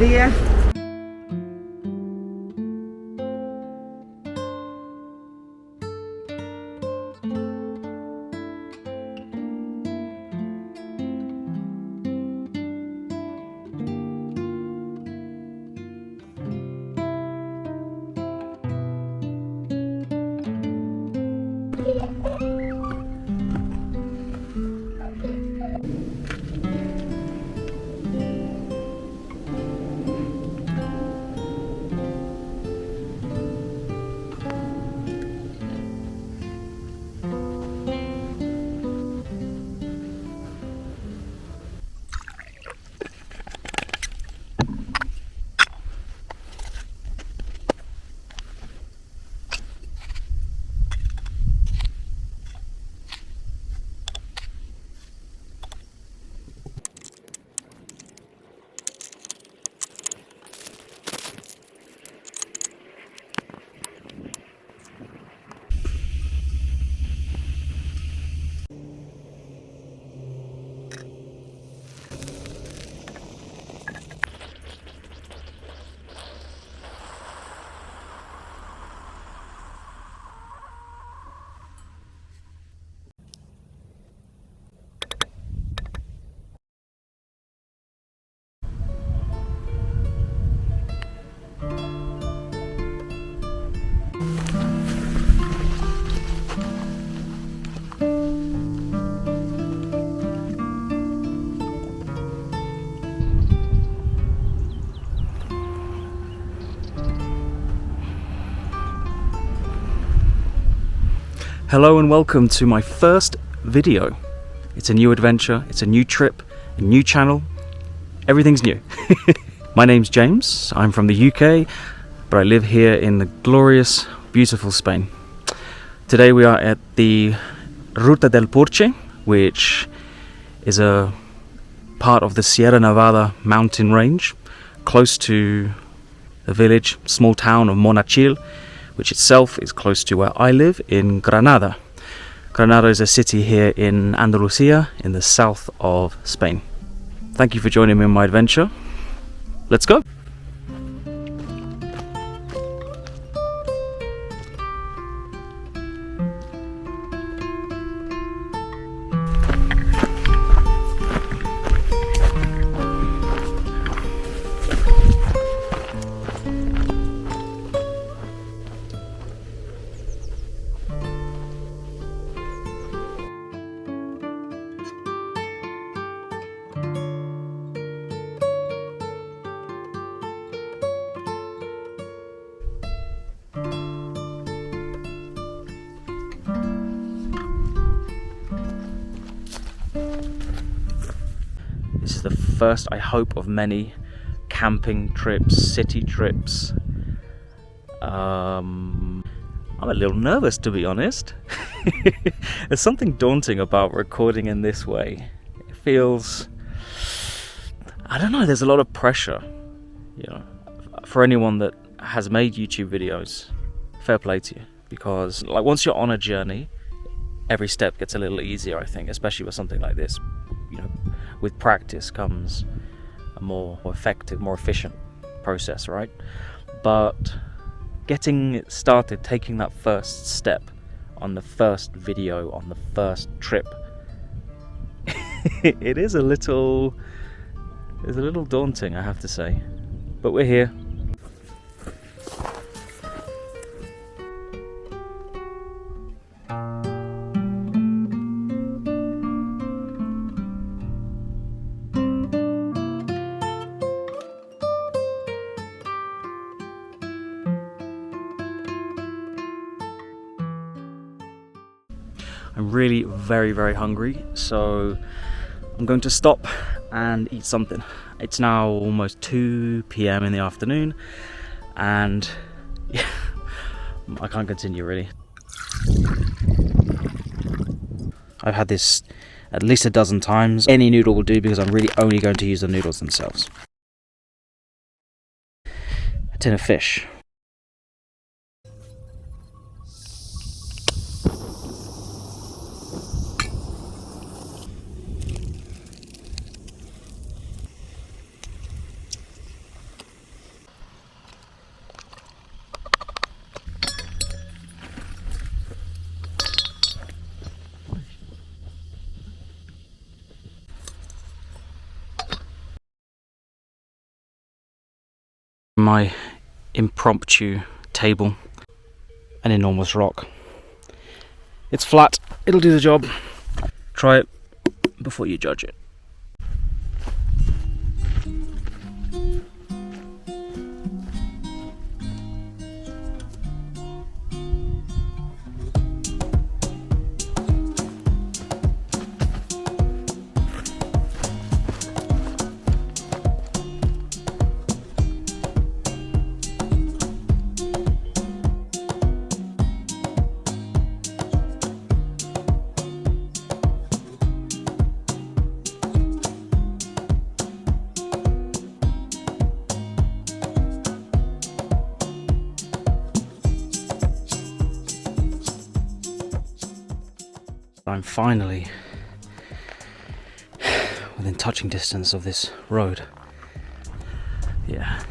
días. Hello and welcome to my first video. It's a new adventure, it's a new trip, a new channel, everything's new. My name's James, I'm from the UK, but I live here in the glorious, beautiful Spain. Today we are at the Ruta del Purche, which is a part of the Sierra Nevada mountain range, close to the village, small town of Monachil, which itself is close to where I live in Granada. Granada is a city here in Andalucia, in the south of Spain. Thank you for joining me in my adventure. Let's go! This is the first, I hope, of many camping trips, city trips. I'm a little nervous, to be honest. There's something daunting about recording in this way. It feels, I don't know, there's a lot of pressure, you know, for anyone that has made YouTube videos. Fair play to you, because like once you're on a journey, every step gets a little easier, I think, especially with something like this. You know, with practice comes a more effective, more efficient process, right? But getting started, taking that first step on the first video, on the first trip, it is a little daunting, I have to say. But we're here. I'm really very hungry, so I'm going to stop and eat something. It's now almost 2 p.m. in the afternoon, and yeah, I can't continue really. I've had this at least a dozen times. Any noodle will do because I'm really only going to use the noodles themselves. A tin of fish. My impromptu table, an enormous rock. It's flat, it'll do the job. Try it before you judge it. I'm finally within touching distance of this road. Yeah.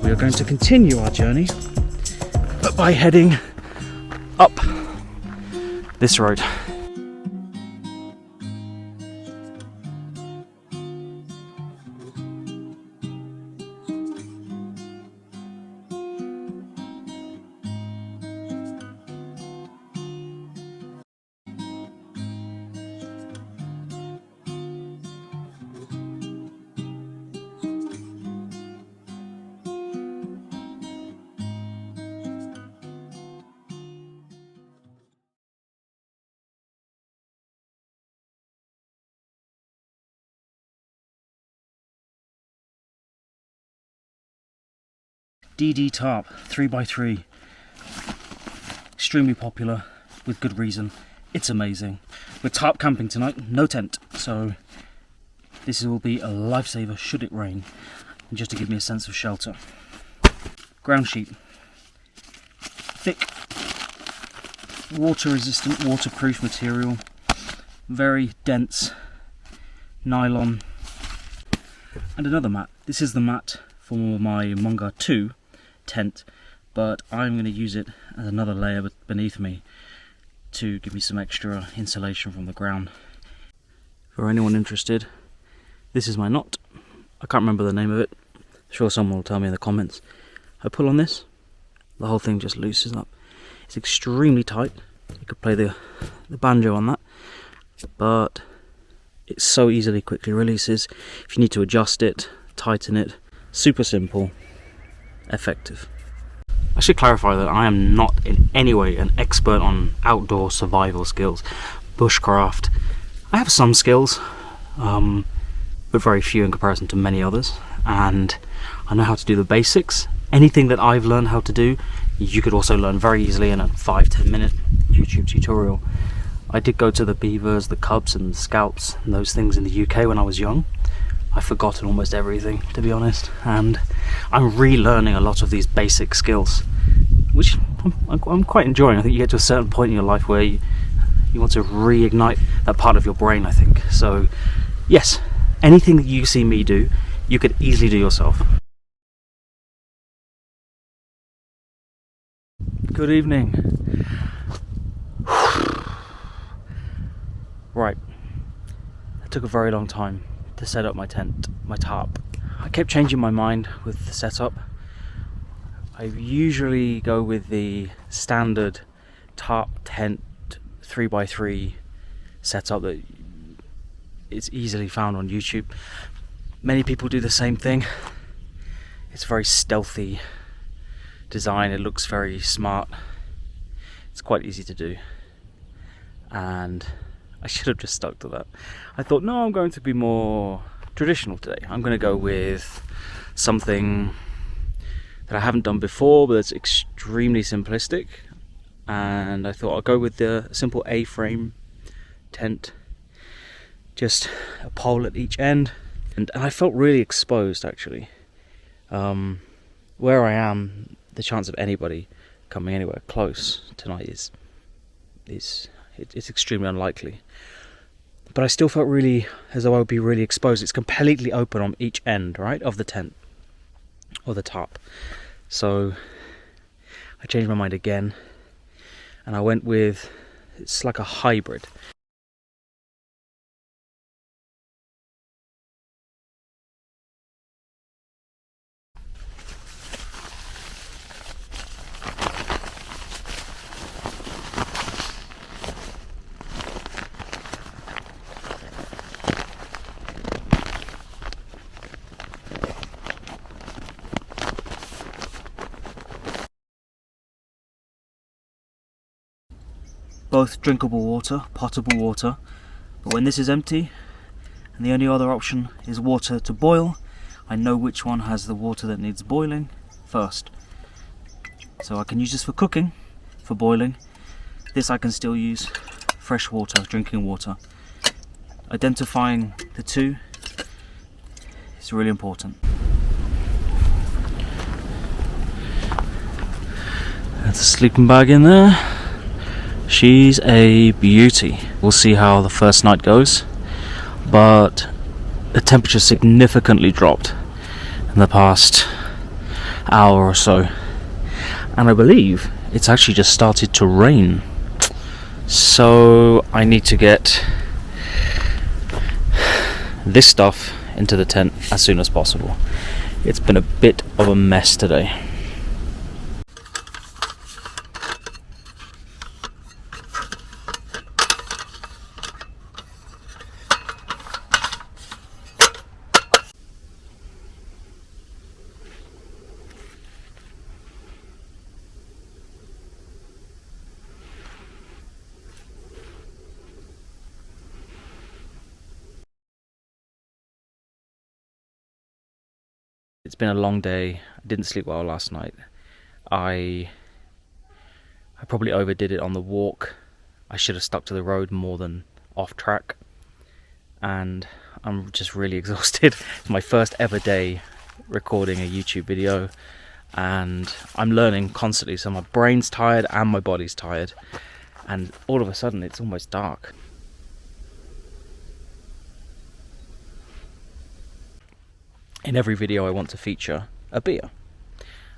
We are going to continue our journey by heading up this road. DD tarp 3x3, extremely popular with good reason. It's amazing. We're tarp camping tonight, no tent, so this will be a lifesaver should it rain, and just to give me a sense of shelter. Ground sheet, thick, water resistant, waterproof material, very dense nylon, and another mat. This is the mat for my Moka 2 tent, but I'm going to use it as another layer beneath me to give me some extra insulation from the ground. For anyone interested, this is my knot. I can't remember the name of it. I'm sure someone will tell me in the comments. I pull on this, the whole thing just loosens up. It's extremely tight. You could play the banjo on that, but it so easily quickly releases. If you need to adjust it, tighten it, super simple, effective. I should clarify that I am not in any way an expert on outdoor survival skills, bushcraft. I have some skills, but very few in comparison to many others, and I know how to do the basics. Anything that I've learned how to do, you could also learn very easily in a 5-10 minute YouTube tutorial. I did go to the beavers, the cubs and the scouts and those things in the UK when I was young. I've forgotten almost everything, to be honest, and I'm relearning a lot of these basic skills, which I'm quite enjoying. I think you get to a certain point in your life where you want to reignite that part of your brain, I think. So yes, anything that you see me do, you could easily do yourself. Good evening. Right, it took a very long time to set up my tent, my tarp. I kept changing my mind with the setup. I usually go with the standard tarp tent 3x3 setup that is easily found on YouTube. Many people do the same thing. It's a very stealthy design, it looks very smart. It's quite easy to do, and I should have just stuck to that. I thought, no, I'm going to be more traditional today. I'm going to go with something that I haven't done before, but it's extremely simplistic. And I thought I'll go with the simple A-frame tent, just a pole at each end. And I felt really exposed, actually. Where I am, the chance of anybody coming anywhere close tonight is it's extremely unlikely. But I still felt really as though I would be really exposed. It's completely open on each end, right, of the tent, or the tarp. So I changed my mind again, and I went with, it's like a hybrid. Both drinkable water, potable water, but when this is empty and the only other option is water to boil, I know which one has the water that needs boiling first. So I can use this for cooking, for boiling. This I can still use fresh water, drinking water. Identifying the two is really important. That's a sleeping bag in there. She's a beauty. We'll see how the first night goes, but the temperature significantly dropped in the past hour or so, and I believe it's actually just started to rain. So I need to get this stuff into the tent as soon as possible. It's been a bit of a mess today. It's been a long day. I didn't sleep well last night. I probably overdid it on the walk. I should have stuck to the road more than off track. And I'm just really exhausted. It's my first ever day recording a YouTube video, and I'm learning constantly. So my brain's tired and my body's tired. And all of a sudden it's almost dark. In every video I want to feature a beer,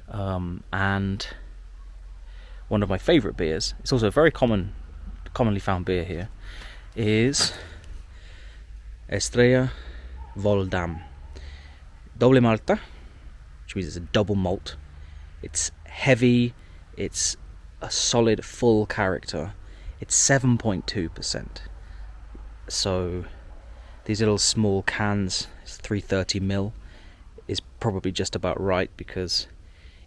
and one of my favourite beers, it's also a very commonly found beer here, is Estrella Voll-Damm Doble Malta, which means it's a double malt. It's heavy, it's a solid full character, it's 7.2%. So these little small cans, it's 330ml, is probably just about right, because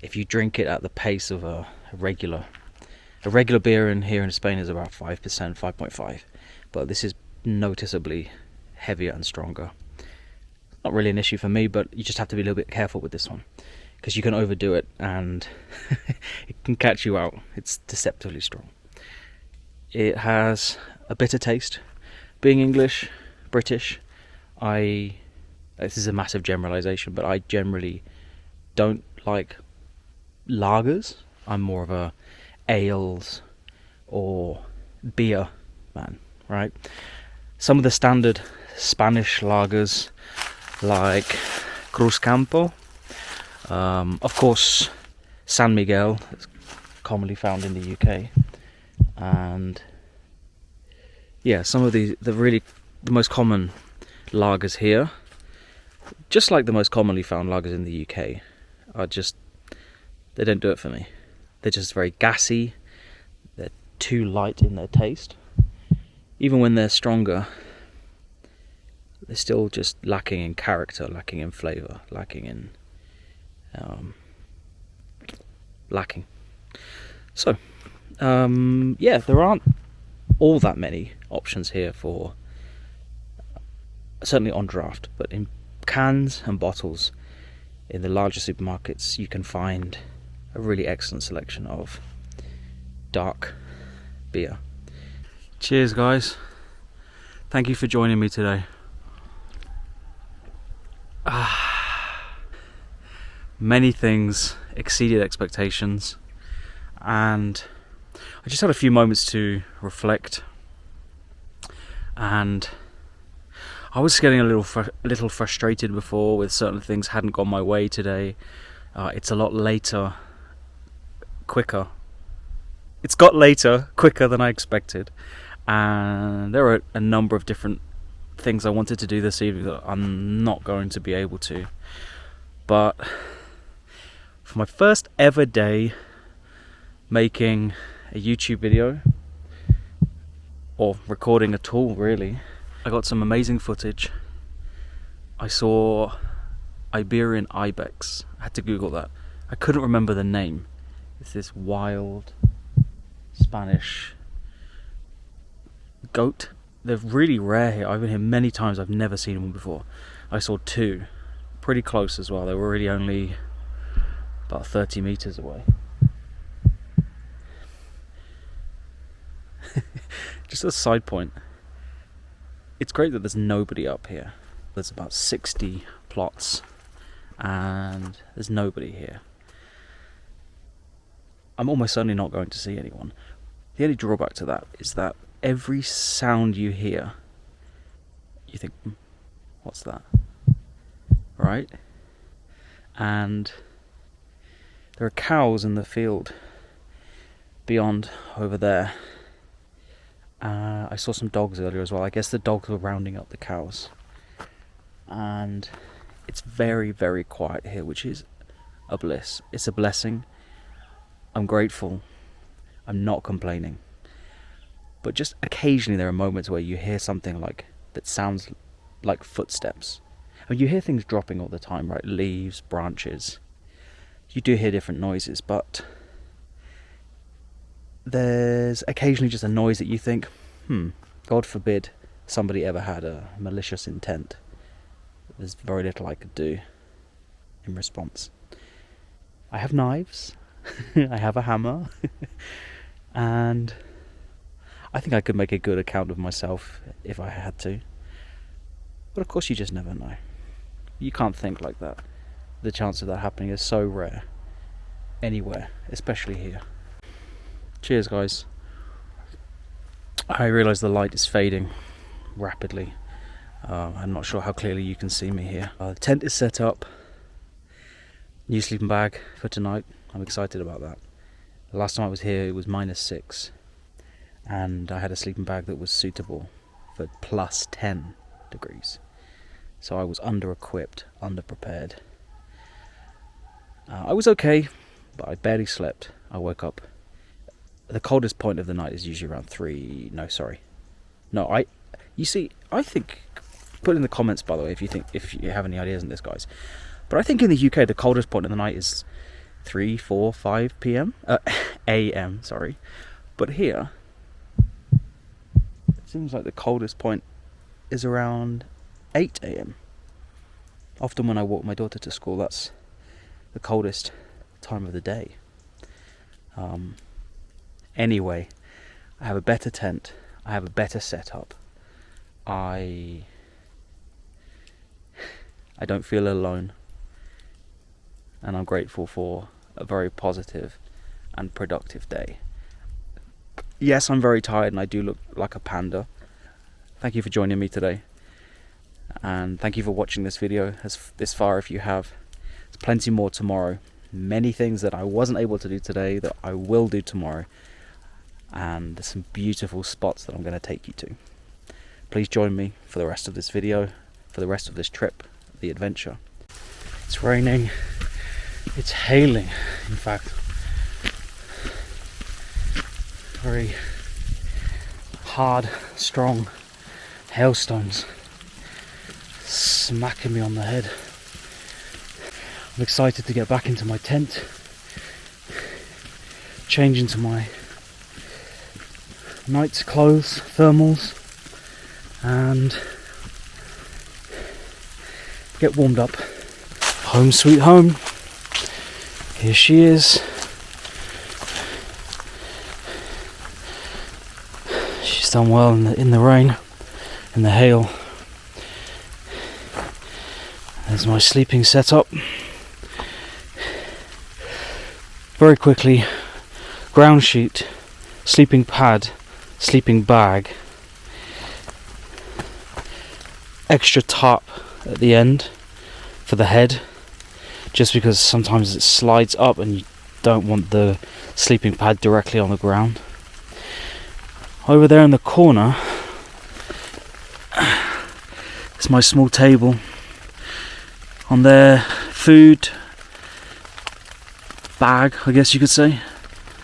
if you drink it at the pace of a regular beer here in Spain is about 5%, 5.5, but this is noticeably heavier and stronger. Not really an issue for me, but you just have to be a little bit careful with this one, because you can overdo it and it can catch you out. It's deceptively strong. It has a bitter taste. Being English, British, this is a massive generalisation, but I generally don't like lagers. I'm more of a ales or beer man, right? Some of the standard Spanish lagers, like Cruz Campo, of course San Miguel, it's commonly found in the UK, and yeah, some of the most common lagers here, just like the most commonly found lagers in the UK, they don't do it for me. They're just very gassy, they're too light in their taste. Even when they're stronger, they're still just lacking in character, lacking in flavour, lacking. So, yeah, there aren't all that many options here for, certainly on draft, but in cans and bottles in the larger supermarkets you can find a really excellent selection of dark beer. Cheers guys, thank you for joining me today. Many things exceeded expectations, and I just had a few moments to reflect and I was getting a little frustrated before with certain things hadn't gone my way today. It's a lot later, quicker. It's got later, quicker than I expected, and there are a number of different things I wanted to do this evening that I'm not going to be able to. But for my first ever day making a YouTube video, or recording at all really, I got some amazing footage. I saw Iberian ibex. I had to Google that. I couldn't remember the name. It's this wild Spanish goat. They're really rare here. I've been here many times. I've never seen one before. I saw two, pretty close as well. They were really only about 30 meters away. Just a side point, it's great that there's nobody up here. There's about 60 plots and there's nobody here. I'm almost certainly not going to see anyone. The only drawback to that is that every sound you hear, you think, what's that? Right? And there are cows in the field beyond over there. I saw some dogs earlier as well. I guess the dogs were rounding up the cows. And it's very, very quiet here, which is a bliss. It's a blessing. I'm grateful. I'm not complaining. But just occasionally there are moments where you hear something that sounds like footsteps. I mean, you hear things dropping all the time, right? Leaves, branches. You do hear different noises, but there's occasionally just a noise that you think, God forbid somebody ever had a malicious intent. There's very little I could do in response. I have knives, I have a hammer, and I think I could make a good account of myself if I had to. But of course you just never know. You can't think like that. The chance of that happening is so rare. Anywhere, especially here. Cheers, guys. I realise the light is fading rapidly. I'm not sure how clearly you can see me here. The tent is set up. New sleeping bag for tonight. I'm excited about that. The last time I was here it was -6. And I had a sleeping bag that was suitable for +10 degrees. So I was under-equipped, under-prepared. I was okay, but I barely slept. I woke up. The coldest point of the night is usually around 3. No, sorry. No, I think, put in the comments by the way if you have any ideas on this, guys. But I think in the UK the coldest point of the night is 3, 4, 5 p.m. AM, sorry. But here it seems like the coldest point is around 8 a.m. Often when I walk my daughter to school, that's the coldest time of the day. Anyway, I have a better tent. I have a better setup. I don't feel alone. And I'm grateful for a very positive and productive day. Yes, I'm very tired and I do look like a panda. Thank you for joining me today. And thank you for watching this video this far if you have. There's plenty more tomorrow. Many things that I wasn't able to do today that I will do tomorrow. And there's some beautiful spots that I'm going to take you to. Please join me for the rest of this video, for the rest of this trip, the adventure. It's raining, it's hailing, in fact. Very hard, strong hailstones smacking me on the head. I'm excited to get back into my tent, change into my night's clothes, thermals, and get warmed up. Home sweet home. Here she is. She's done well in the rain, in the hail. There's my sleeping setup. Very quickly, ground sheet, sleeping pad, sleeping bag, extra top at the end for the head, just because sometimes it slides up and you don't want the sleeping pad directly on the ground. Over there in the corner is my small table. On there, food bag, I guess you could say.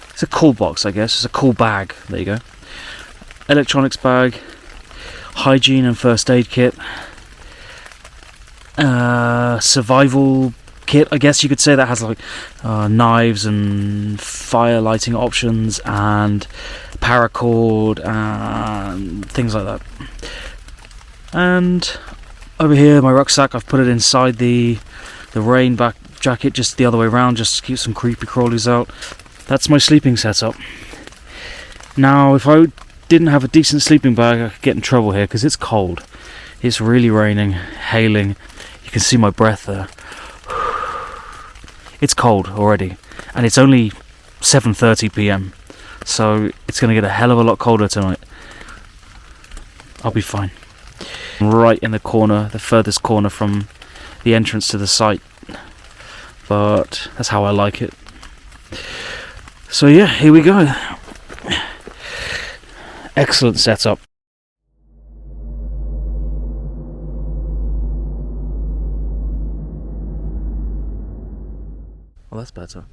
It's a cool box, I guess. It's a cool bag. There you go. Electronics bag, hygiene and first aid kit, survival kit, I guess you could say, that has like knives and fire lighting options and paracord and things like that. And over here, my rucksack, I've put it inside the rain back jacket, just the other way around, just to keep some creepy crawlies out. That's my sleeping setup. Now, if I didn't have a decent sleeping bag, I could get in trouble here because it's cold. It's really raining, hailing. You can see my breath there. It's cold already, and it's only 7:30 p.m, so it's going to get a hell of a lot colder tonight. I'll be fine. Right in the corner, the furthest corner from the entrance to the site, but that's how I like it. So yeah, here we go. Excellent setup. Well, that's better.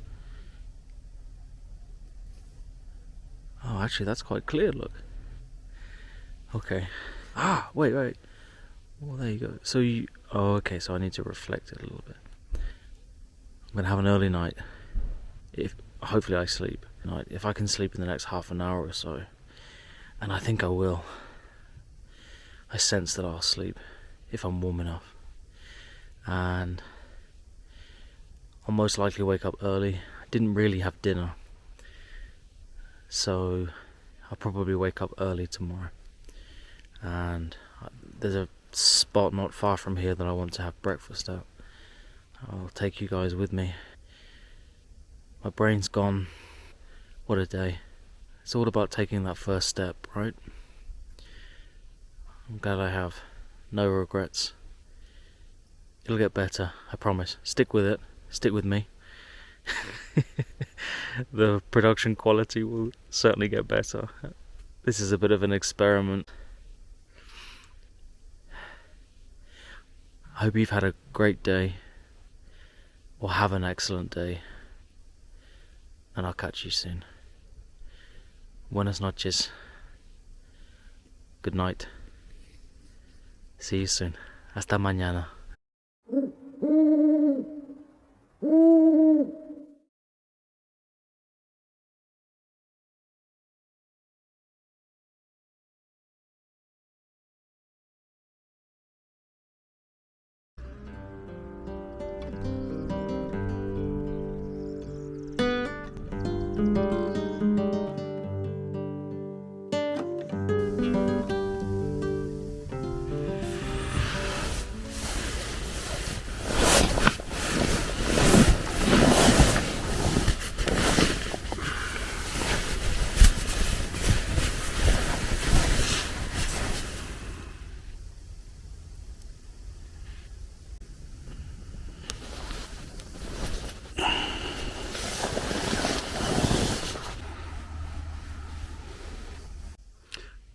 Oh, actually, that's quite clear, look. Okay. Ah, wait. Well, there you go. So you... Oh, okay, so I need to reflect it a little bit. I'm going to have an early night. Hopefully I sleep. If I can sleep in the next half an hour or so, and I think I will. I sense that I'll sleep if I'm warm enough. And I'll most likely wake up early. I didn't really have dinner, so I'll probably wake up early tomorrow. And there's a spot not far from here that I want to have breakfast at. I'll take you guys with me. My brain's gone. What a day. It's all about taking that first step, right? I'm glad I have. No regrets. It'll get better, I promise. Stick with it. Stick with me. The production quality will certainly get better. This is a bit of an experiment. I hope you've had a great day, or have an excellent day, and I'll catch you soon. Buenas noches. Good night. See you soon. Hasta mañana.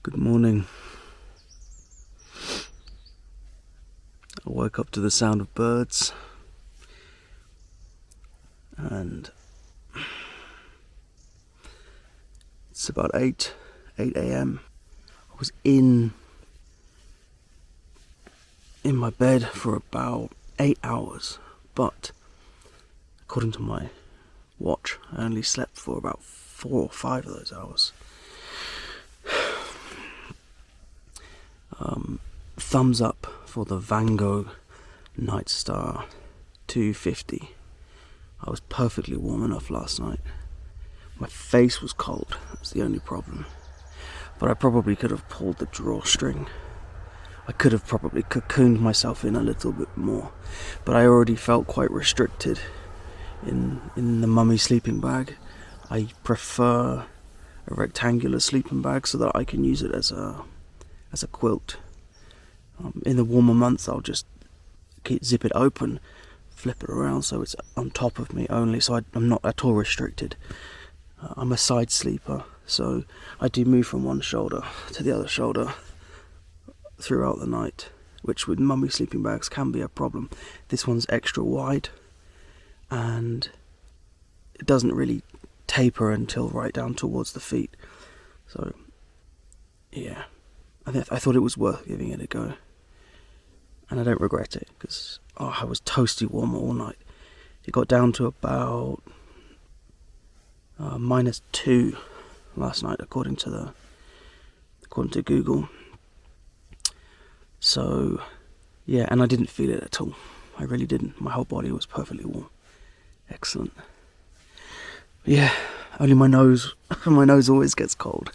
Good morning. I woke up to the sound of birds, and it's about 8 a.m. I was in my bed for about 8 hours, but according to my watch, I only slept for about 4 or 5 of those hours. Thumbs up for the Van Gogh Night Star 250. I was perfectly warm enough last night. My face was cold, that's the only problem. But I probably could have pulled the drawstring. I could have probably cocooned myself in a little bit more. But I already felt quite restricted in the mummy sleeping bag. I prefer a rectangular sleeping bag so that I can use it as a quilt. In the warmer months I'll just zip it open, flip it around so it's on top of me only, so I'm not at all restricted. I'm a side sleeper, so I do move from one shoulder to the other shoulder throughout the night, which with mummy sleeping bags can be a problem. This one's extra wide and it doesn't really taper until right down towards the feet. So yeah, I thought it was worth giving it a go, and I don't regret it, because I was toasty warm all night. It got down to about -2 last night, according to Google. So yeah, and I didn't feel it at all. I really didn't. My whole body was perfectly warm. Excellent. Yeah, only my nose always gets cold.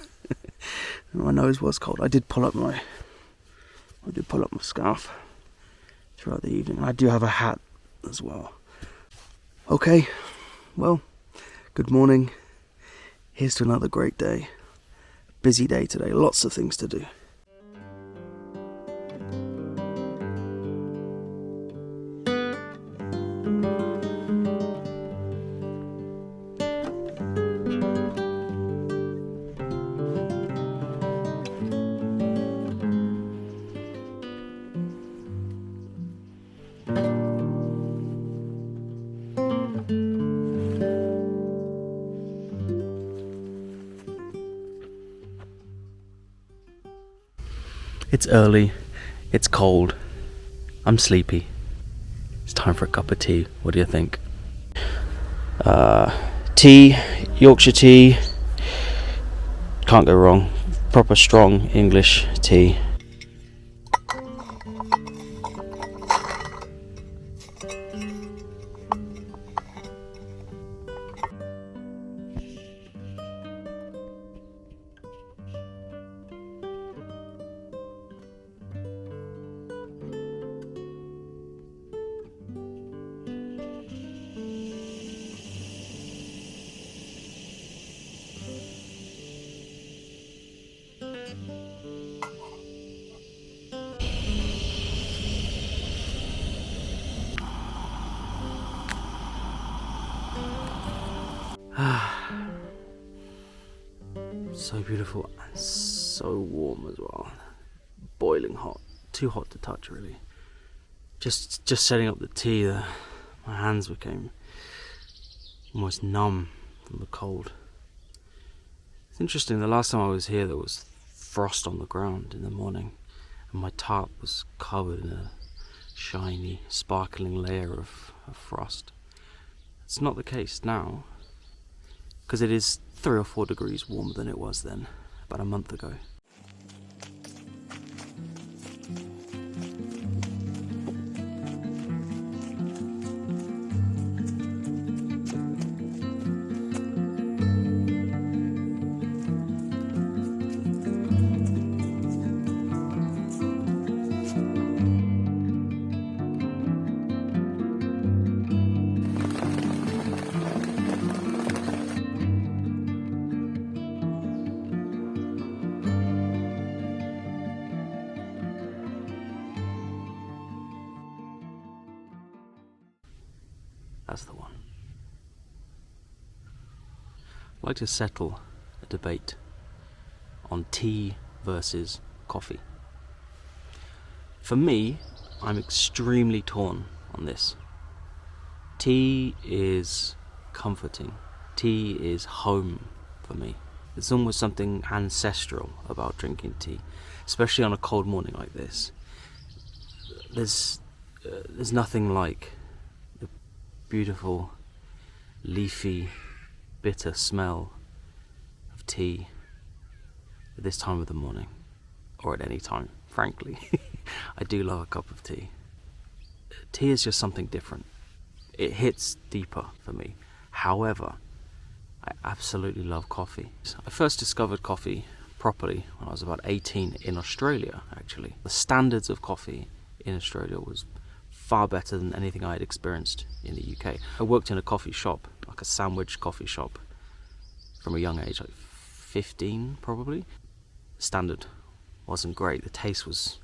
My nose was cold. I did pull up my scarf throughout the evening. I do have a hat as well. Okay, well, good morning. Here's to another great day. Busy day today, lots of things to do. It's early, it's cold, I'm sleepy. It's time for a cup of tea. What do you think? Tea, Yorkshire tea, can't go wrong. Proper strong English tea. So beautiful and so warm as well. Boiling hot, too hot to touch really. Just setting up the tea, my hands became almost numb from the cold. It's interesting, the last time I was here there was frost on the ground in the morning, and my tarp was covered in a shiny, sparkling layer of frost. It's not the case now, because it is 3 or 4 degrees warmer than it was then, about a month ago. That's the one. I'd like to settle a debate on tea versus coffee. For me, I'm extremely torn on this. Tea is comforting. Tea is home for me. There's almost something ancestral about drinking tea, especially on a cold morning like this. There's nothing like the beautiful, leafy, bitter smell of tea at this time of the morning, or at any time, frankly. I do love a cup of tea. Tea is just something different. It hits deeper for me. However, I absolutely love coffee. I first discovered coffee properly when I was about 18 in Australia, actually. The standards of coffee in Australia was far better than anything I had experienced in the UK. I worked in a coffee shop, like a sandwich coffee shop, from a young age, like 15 probably. The standard wasn't great. The taste was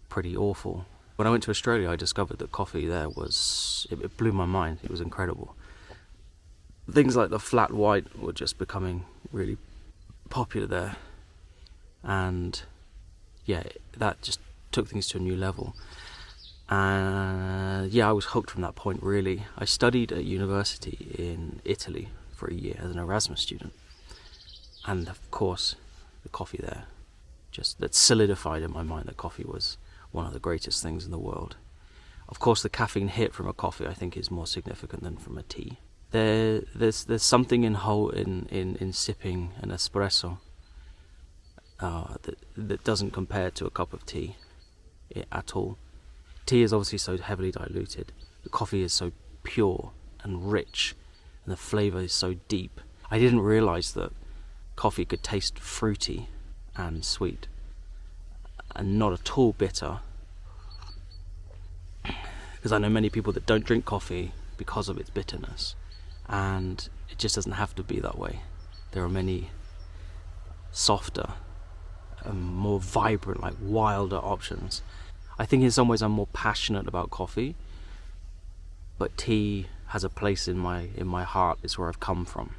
pretty awful. When I went to Australia, I discovered that coffee there it blew my mind. It was incredible. Things like the flat white were just becoming really popular there, and yeah, that just took things to a new level. And yeah, I was hooked from that point, really. I studied at university in Italy for a year as an Erasmus student, and of course the coffee there, just that solidified in my mind that coffee was one of the greatest things in the world. Of course, the caffeine hit from a coffee I think is more significant than from a tea. There's something in sipping an espresso that doesn't compare to a cup of tea at all. Tea is obviously so heavily diluted. The coffee is so pure and rich, and the flavour is so deep. I didn't realise that coffee could taste fruity and sweet, and not at all bitter. Because I know many people that don't drink coffee because of its bitterness, and it just doesn't have to be that way. There are many softer, more vibrant, like wilder options. I think in some ways I'm more passionate about coffee, but tea has a place in my heart. It's where I've come from.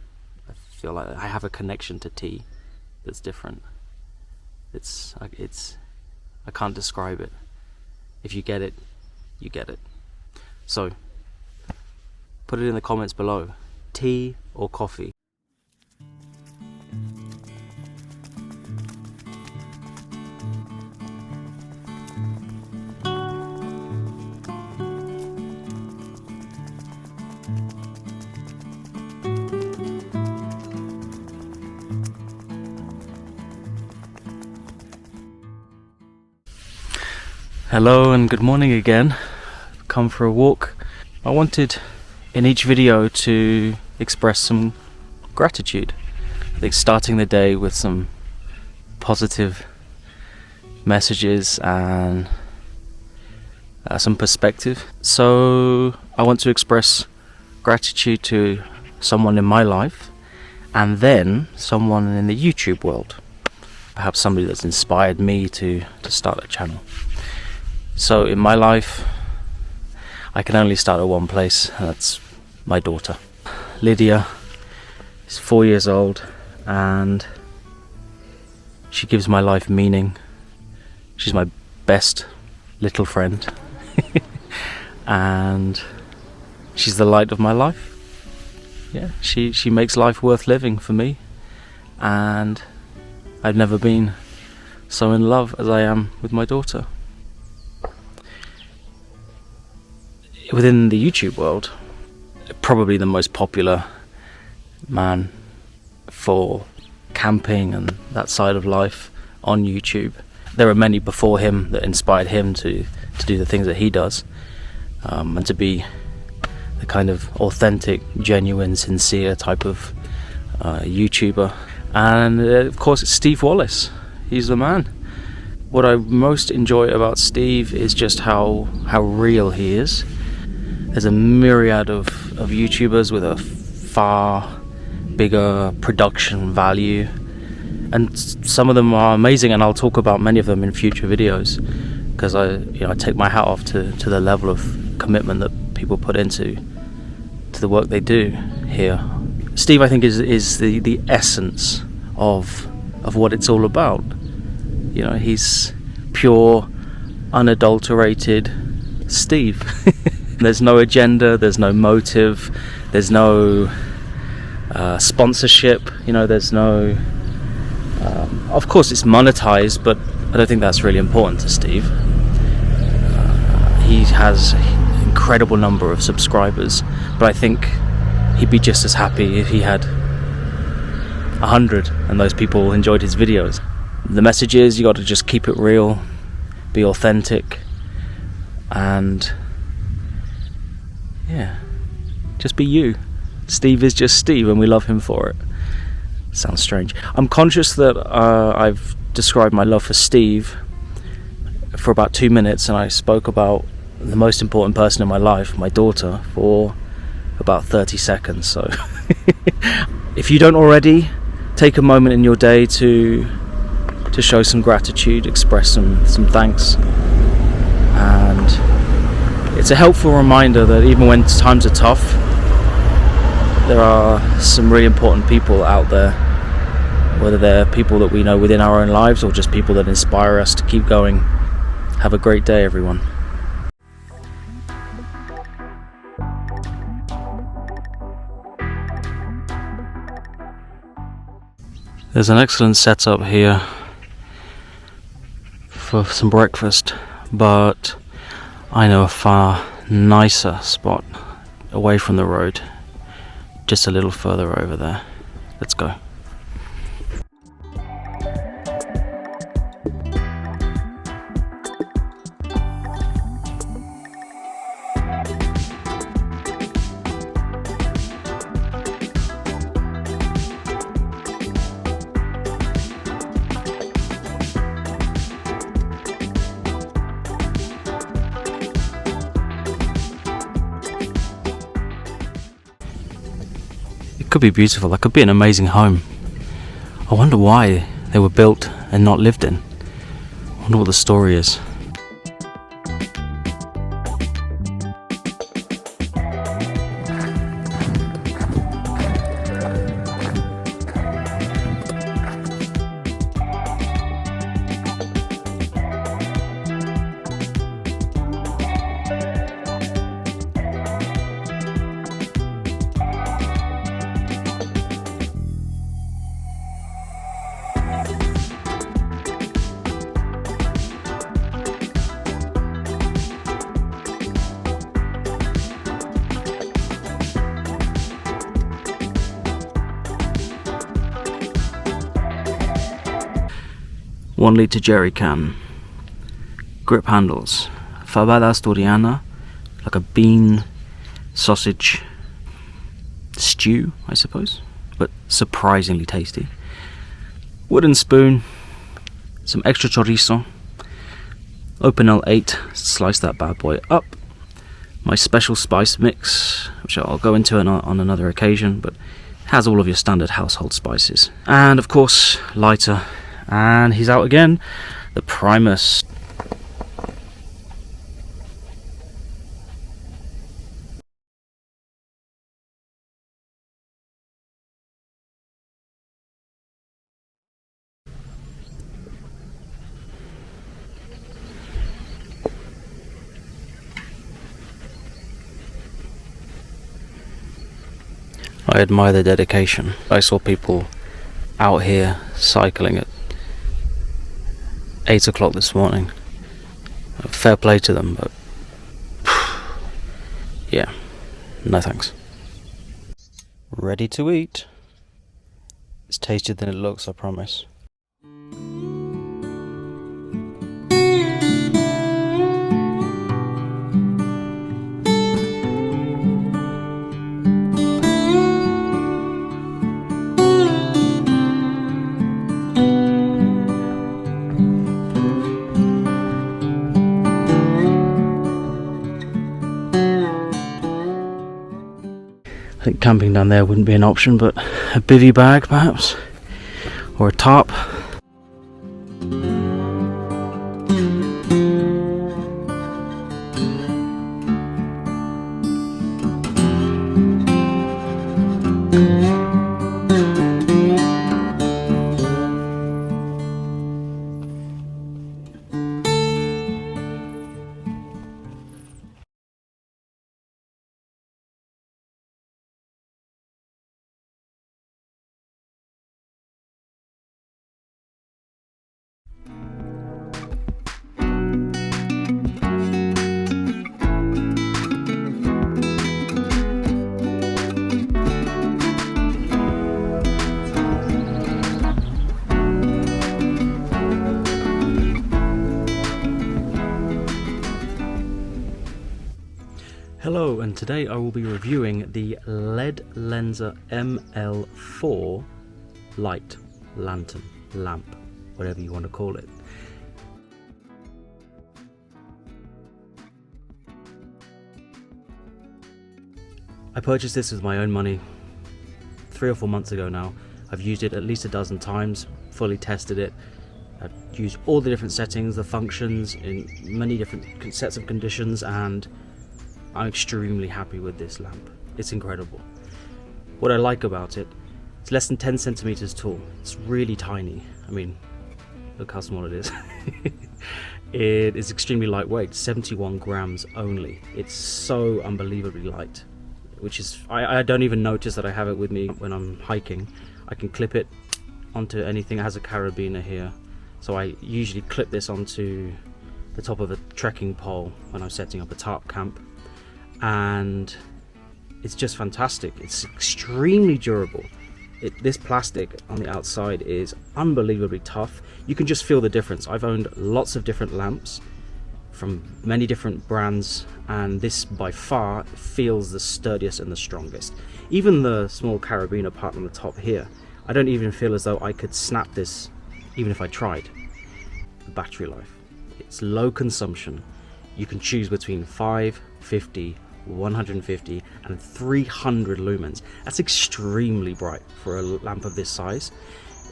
I feel like I have a connection to tea that's different. I can't describe it. If you get it, you get it. So put it in the comments below. Tea or coffee? Hello and good morning again. Come for a walk. I wanted in each video to express some gratitude. I think starting the day with some positive messages and some perspective. So I want to express gratitude to someone in my life, and then someone in the YouTube world. Perhaps somebody that's inspired me to start a channel. So in my life, I can only start at one place, and that's my daughter. Lydia is 4 years old, and she gives my life meaning. She's my best little friend, and she's the light of my life. Yeah, she makes life worth living for me, and I've never been so in love as I am with my daughter. Within the YouTube world, probably the most popular man for camping and that side of life on YouTube. There are many before him that inspired him to do the things that he does, and to be the kind of authentic, genuine, sincere type of YouTuber. And of course it's Steve Wallace. He's the man. What I most enjoy about Steve is just how real he is. There's a myriad of YouTubers with a far bigger production value, and some of them are amazing, and I'll talk about many of them in future videos, because I take my hat off to the level of commitment that people put into the work they do here. Steve, I think, is the essence of what it's all about. You know, he's pure, unadulterated Steve. There's no agenda, there's no motive, there's no sponsorship, there's no... of course it's monetized, but I don't think that's really important to Steve. He has an incredible number of subscribers, but I think he'd be just as happy if he had 100 and those people enjoyed his videos. The message is, you got to just keep it real, be authentic, and yeah, just be you. Steve is just Steve, and we love him for it. Sounds strange. I'm conscious that I've described my love for Steve for about 2 minutes, and I spoke about the most important person in my life, my daughter, for about 30 seconds. So if you don't already, take a moment in your day to show some gratitude, express some thanks. It's a helpful reminder that even when times are tough, there are some really important people out there, whether they're people that we know within our own lives or just people that inspire us to keep going. Have a great day, everyone. There's an excellent setup here for some breakfast, but I know a far nicer spot away from the road, just a little further over there. Let's go. It could be beautiful, that could be an amazing home. I wonder why they were built and not lived in. I wonder what the story is. One-litre jerry can, grip handles, Fabada Asturiana, like a bean sausage stew, I suppose, but surprisingly tasty. Wooden spoon, some extra chorizo, open L8, slice that bad boy up. My special spice mix, which I'll go into on another occasion, but has all of your standard household spices. And of course, lighter. And he's out again, the Primus. I admire the dedication. I saw people out here cycling at 8 o'clock this morning. Fair play to them, but yeah, no thanks. Ready to eat. It's tastier than it looks, I promise. I think camping down there wouldn't be an option, but a bivvy bag perhaps, or a tarp. Hello, and today I will be reviewing the Ledlenser ML4 light lantern, lamp, whatever you want to call it. I purchased this with my own money 3 or 4 months ago now. I've used it at least a dozen times, fully tested it. I've used all the different settings, the functions in many different sets of conditions, and I'm extremely happy with this lamp. It's incredible. What I like about it, it's less than 10 centimeters tall. It's really tiny. I mean, look how small it is. It is extremely lightweight, 71 grams only. It's so unbelievably light, which is, I don't even notice that I have it with me when I'm hiking. I can clip it onto anything. It has a carabiner here, so I usually clip this onto the top of a trekking pole when I'm setting up a tarp camp, and it's just fantastic. It's extremely durable. This plastic on the outside is unbelievably tough. You can just feel the difference. I've owned lots of different lamps from many different brands, and this by far feels the sturdiest and the strongest. Even the small carabiner part on the top here, I don't even feel as though I could snap this even if I tried. The battery life, it's low consumption. You can choose between 5, 50, 150 and 300 lumens. That's extremely bright for a lamp of this size.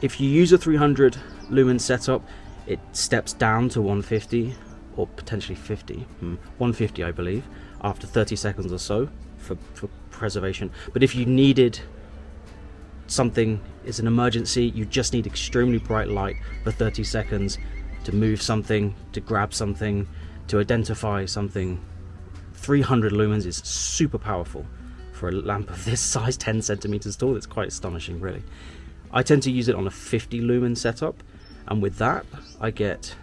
If you use a 300 lumen setup, it steps down to 150 or potentially 50. 150 I believe, after 30 seconds or so for preservation. But if you needed something, it's an emergency, you just need extremely bright light for 30 seconds to move something, to grab something, to identify something, 300 lumens is super powerful for a lamp of this size, 10 centimeters tall. It's quite astonishing, really. I tend to use it on a 50 lumen setup, and with that I get,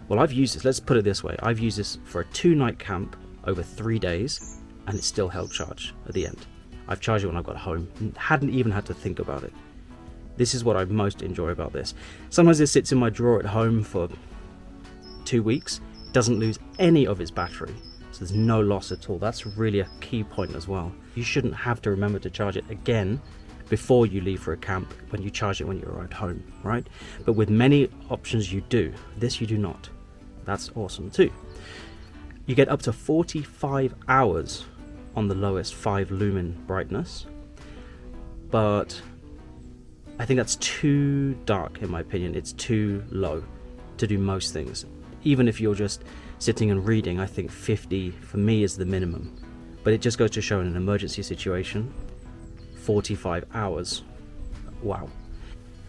well, I've used this, let's put it this way, I've used this for a 2-night camp over 3 days, and it still held charge at the end. I've charged it when I got home and hadn't even had to think about it. This is what I most enjoy about this. Sometimes it sits in my drawer at home for 2 weeks, it doesn't lose any of its battery. So there's no loss at all. That's really a key point as well. You shouldn't have to remember to charge it again before you leave for a camp when you charge it when you arrive home, right? But with many options you do. This you do not. That's awesome too. You get up to 45 hours on the lowest 5 lumen brightness, but I think that's too dark in my opinion. It's too low to do most things. Even if you're just sitting and reading, I think 50 for me is the minimum. But it just goes to show in an emergency situation, 45 hours. Wow.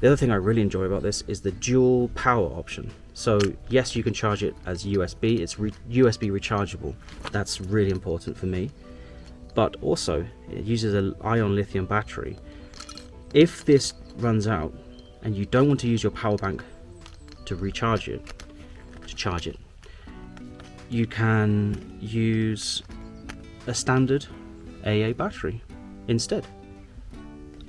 The other thing I really enjoy about this is the dual power option. So yes, you can charge it as USB, it's USB rechargeable. That's really important for me. But also, it uses an ion lithium battery. If this runs out and you don't want to use your power bank to recharge it, to charge it, you can use a standard AA battery instead.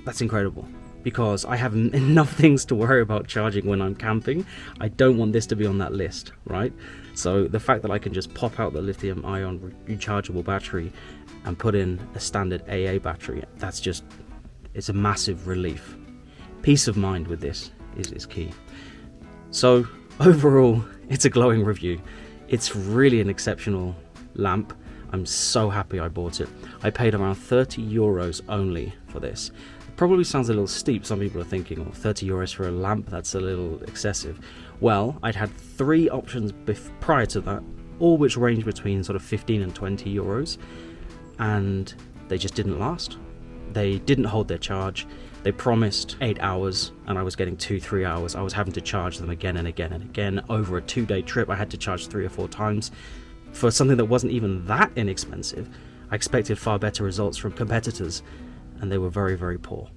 That's incredible, because I have enough things to worry about charging when I'm camping. I don't want this to be on that list, right? So the fact that I can just pop out the lithium ion rechargeable battery and put in a standard AA battery, that's just, it's a massive relief. Peace of mind with this is key. So overall, it's a glowing review. It's really an exceptional lamp. I'm so happy I bought it. I paid around 30 euros only for this. It probably sounds a little steep. Some people are thinking, oh, 30 euros for a lamp, that's a little excessive. Well, I'd had 3 options prior to that, all which range between sort of 15 and 20 euros, and they just didn't last. They didn't hold their charge. They promised 8 hours and I was getting 2-3 hours. I was having to charge them again and again and again. Over a 2-day trip, I had to charge 3 or 4 times. For something that wasn't even that inexpensive, I expected far better results from competitors, and they were very, very poor.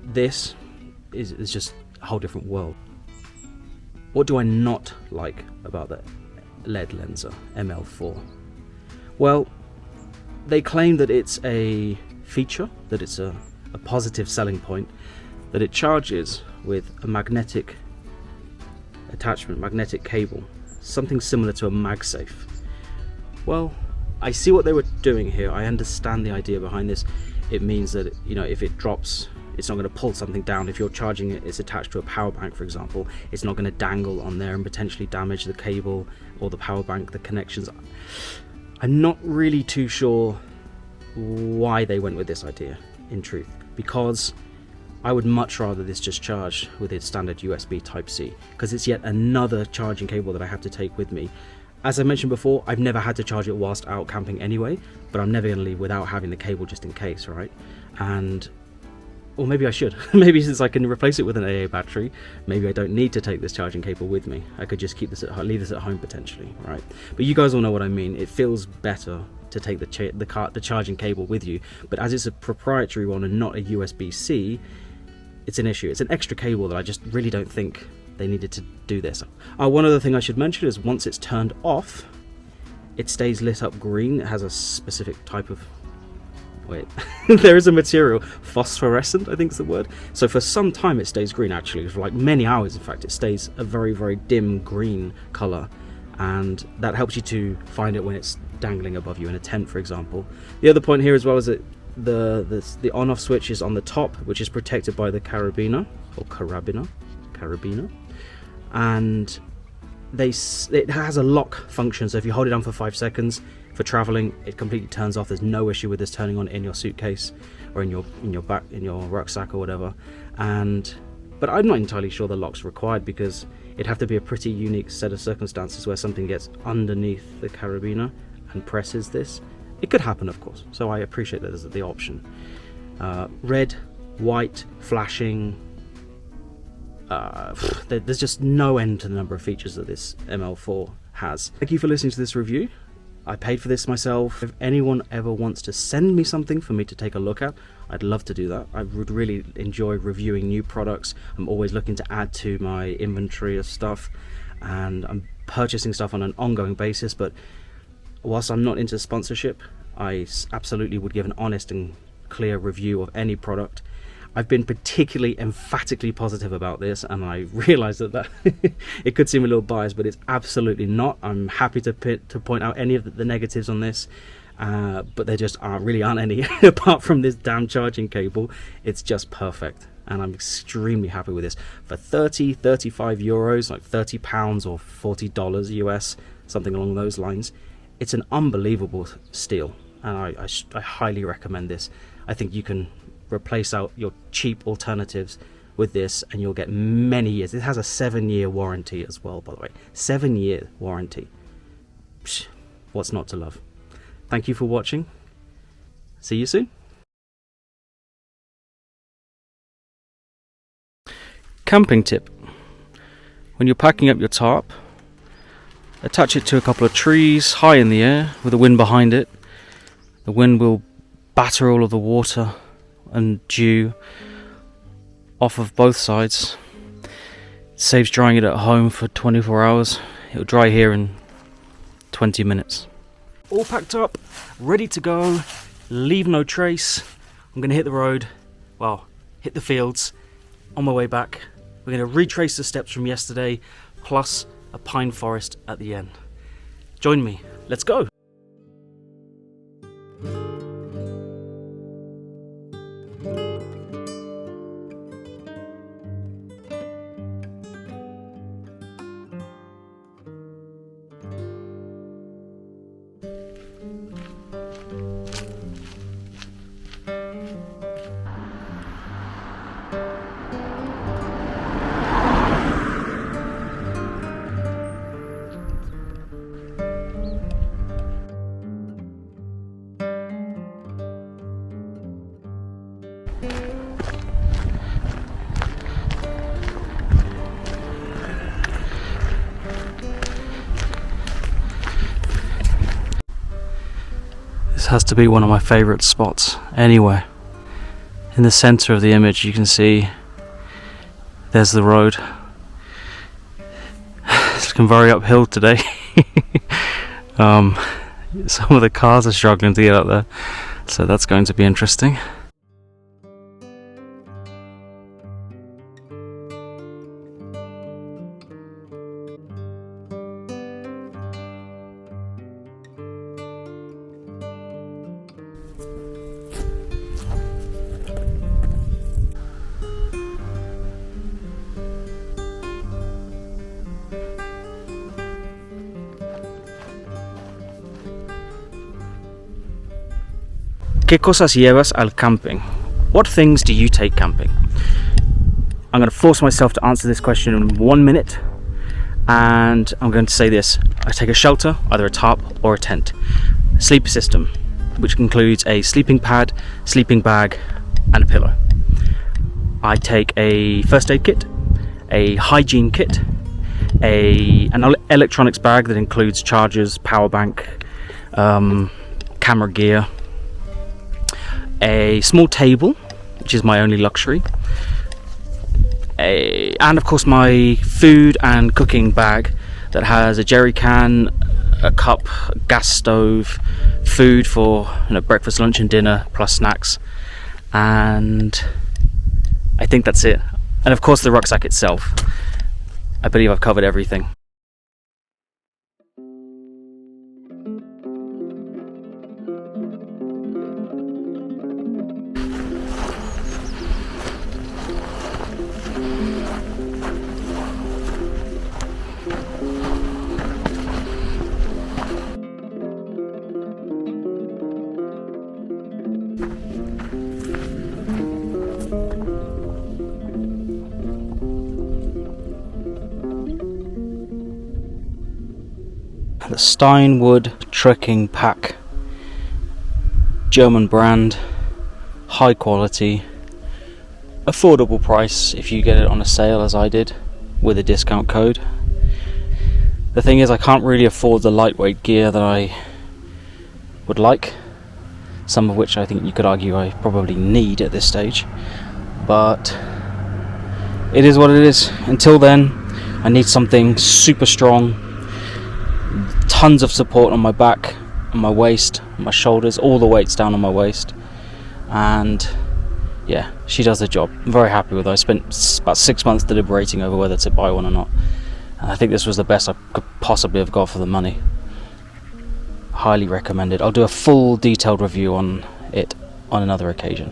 This is just a whole different world. What do I not like about the Ledlenser ML4? Well, they claim that it's a feature, that it's a positive selling point, that it charges with a magnetic attachment, magnetic cable, something similar to a MagSafe. Well, I see what they were doing here. I understand the idea behind this. It means that, you know, if it drops, it's not going to pull something down. If you're charging it, it's attached to a power bank, for example, it's not going to dangle on there and potentially damage the cable or the power bank, the connections. I'm not really too sure why they went with this idea, in truth, because I would much rather this just charge with its standard USB Type-C, because it's yet another charging cable that I have to take with me, As I mentioned before, I've never had to charge it whilst out camping anyway, but I'm never going to leave without having the cable just in case, right? And, or maybe I should. Maybe since I can replace it with an AA battery, maybe I don't need to take this charging cable with me. I could just keep this leave this at home potentially, right? But you guys all know what I mean. It feels better to take the charging cable with you, but as it's a proprietary one and not a USB-C, it's an issue. It's an extra cable that I just really don't think they needed to do this. One other thing I should mention is once it's turned off, it stays lit up green. It has a specific type of, wait, there is a material, phosphorescent I think is the word. So for some time it stays green, actually for like many hours in fact. It stays a very, very dim green color, and that helps you to find it when it's dangling above you in a tent, for example. The other point here as well is that the on-off switch is on the top, which is protected by the carabiner, and it has a lock function, so if you hold it down for 5 seconds for traveling, it completely turns off. There's no issue with this turning on in your suitcase or in your rucksack or whatever. But I'm not entirely sure the lock's required, because it'd have to be a pretty unique set of circumstances where something gets underneath the carabiner and presses this. It could happen, of course, so I appreciate that there's the option. Red, white, flashing, there's just no end to the number of features that this ML4 has. Thank you for listening to this review. I paid for this myself. If anyone ever wants to send me something for me to take a look at, I'd love to do that. I would really enjoy reviewing new products. I'm always looking to add to my inventory of stuff, and I'm purchasing stuff on an ongoing basis, but whilst I'm not into sponsorship, I absolutely would give an honest and clear review of any product. I've been particularly emphatically positive about this, and I realise that it could seem a little biased, but it's absolutely not. I'm happy to point out any of the negatives on this, but there just aren't any apart from this damn charging cable. It's just perfect, and I'm extremely happy with this. For 35 euros, like £30 or $40 US, something along those lines, it's an unbelievable steal, and I highly recommend this. I think you can replace out your cheap alternatives with this and you'll get many years. It has a 7-year warranty as well, by the way. 7-year warranty. Psh, what's not to love? Thank you for watching. See you soon. Camping tip. When you're packing up your tarp, attach it to a couple of trees high in the air with the wind behind it. The wind will batter all of the water and dew off of both sides. It saves drying it at home for 24 hours. It'll dry here in 20 minutes. All packed up, ready to go, leave no trace. I'm going to hit the road, well, hit the fields on my way back. We're going to retrace the steps from yesterday, plus a pine forest at the end. Join me, let's go! This has to be one of my favourite spots anywhere. In the centre of the image you can see there's the road. It's looking very uphill today. Some of the cars are struggling to get up there, so that's going to be interesting. ¿Qué cosas llevas al camping? What things do you take camping? I'm going to force myself to answer this question in 1 minute, And I'm going to say this: I take a shelter, either a tarp or a tent. Sleep system, which includes a sleeping pad, sleeping bag, and a pillow. I take a first aid kit, a hygiene kit, an electronics bag that includes chargers, power bank, camera gear, a small table, which is my only luxury, and of course my food and cooking bag that has a jerry can, a cup, a gas stove, food for breakfast, lunch and dinner, plus snacks, and I think that's it. And of course the rucksack itself. I believe I've covered everything. The Steinwood trekking pack, German brand, high quality, affordable price if you get it on a sale as I did with a discount code. The thing is, I can't really afford the lightweight gear that I would like, some of which I think you could argue I probably need at this stage, but it is what it is. Until then, I need something super strong, tons of support on my back, on my waist, on my shoulders, all the weights down on my waist, and yeah, she does the job. I'm very happy with her. I spent about 6 months deliberating over whether to buy one or not, and I think this was the best I could possibly have got for the money. Highly recommended. I'll do a full detailed review on it on another occasion.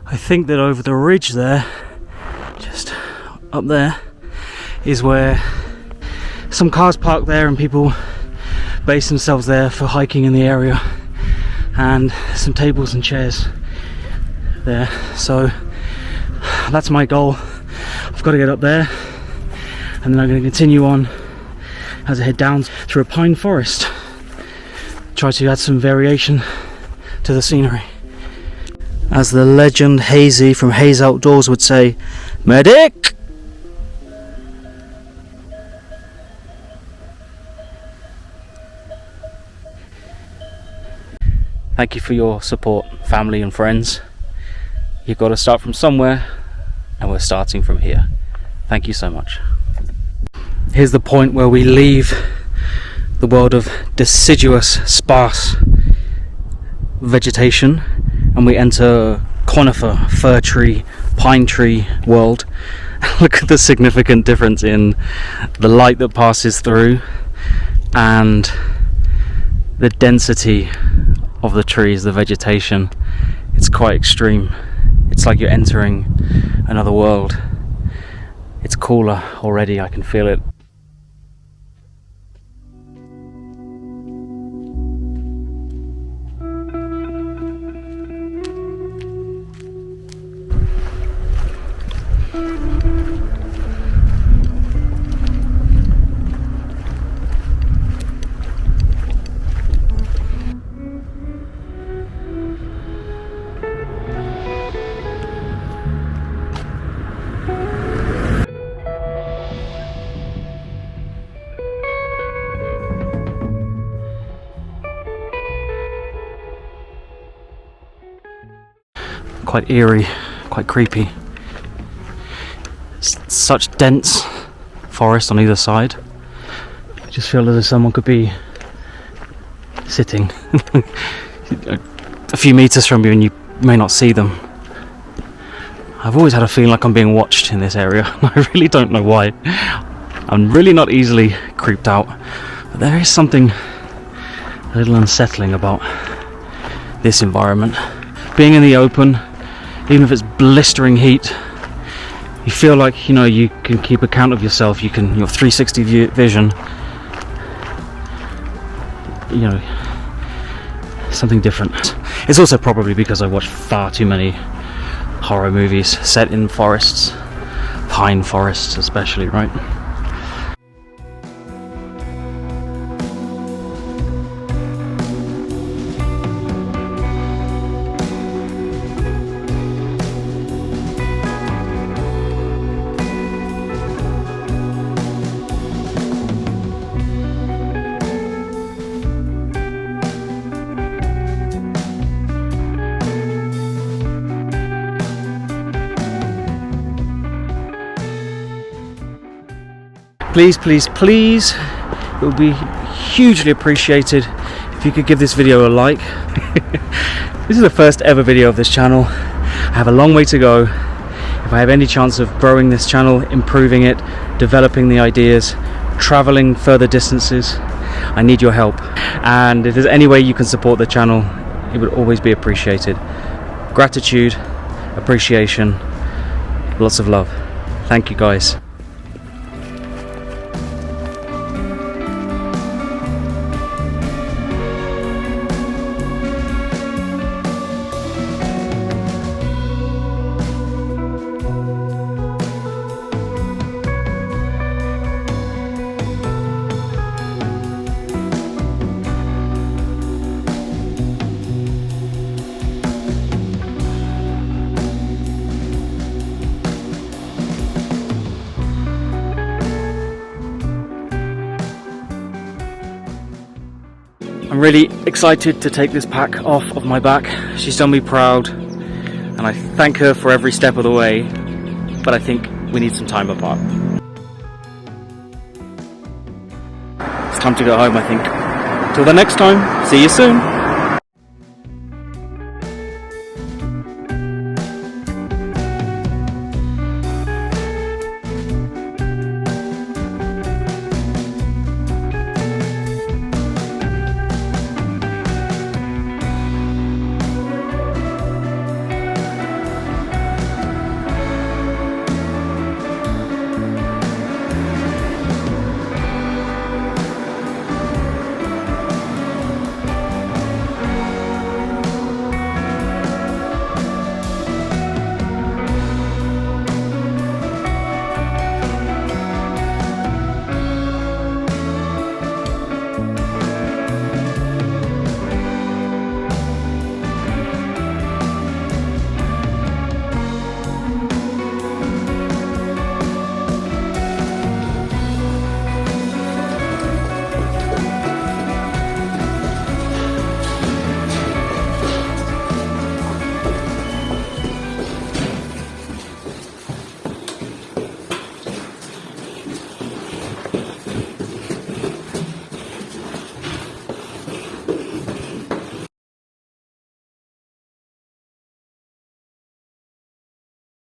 I think that over the ridge there, just up there, is where some cars park there and people base themselves there for hiking in the area, and some tables and chairs there. So that's my goal. I've got to get up there, and then I'm going to continue on as I head down through a pine forest, try to add some variation to the scenery. As the legend Hazy from Haze Outdoors would say, medic! Thank you for your support, family and friends. You've got to start from somewhere, and we're starting from here. Thank you so much. Here's the point where we leave the world of deciduous, sparse vegetation, and we enter conifer, fir tree, pine tree world. Look at the significant difference in the light that passes through and the density of the trees, the vegetation. It's quite extreme. It's like you're entering another world. It's cooler already, I can feel it. Quite eerie, quite creepy. Such dense forest on either side. I just feel as if someone could be sitting a few meters from you and you may not see them. I've always had a feeling like I'm being watched in this area. I really don't know why. I'm really not easily creeped out, but there is something a little unsettling about this environment. Being in the open, even if it's blistering heat, you feel like, you know, you can keep account of yourself. You can, your 360 vision, you know, something different. It's also probably because I watch far too many horror movies set in forests, pine forests especially, right? Please, please, please, it would be hugely appreciated if you could give this video a like. This is the first ever video of this channel. I have a long way to go. If I have any chance of growing this channel, improving it, developing the ideas, traveling further distances, I need your help. And if there's any way you can support the channel, it would always be appreciated. Gratitude, appreciation, lots of love. Thank you guys. I'm really excited to take this pack off of my back. She's done me proud, and I thank her for every step of the way, but I think we need some time apart. It's time to go home, I think. Till the next time, see you soon.